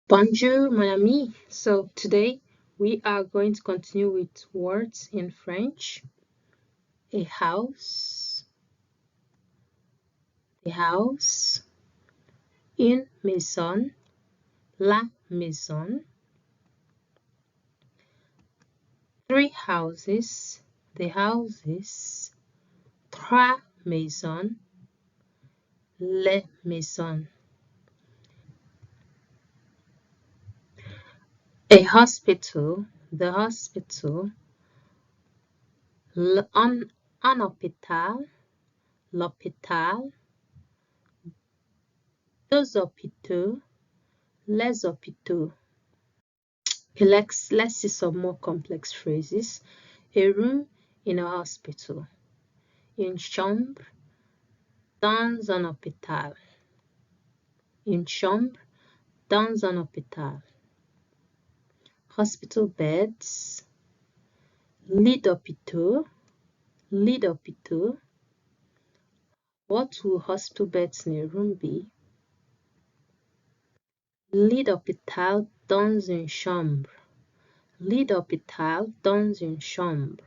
Bonjour, mon ami. So today we are going to continue with words in French. A house, une maison, la maison, three houses, the houses, trois maisons, les maisons. A hospital, the hospital, un hôpital, l'hôpital, deux hôpitaux, les hôpitaux. Okay, let's see some more complex phrases. A room in a hospital. Une chambre dans un hôpital. Une chambre dans un hôpital. Hospital beds. Lit d'hôpital. Lit d'hôpital. What will hospital beds in a room be? Lit d'hôpital dans une chambre. Lit d'hôpital dans une chambre.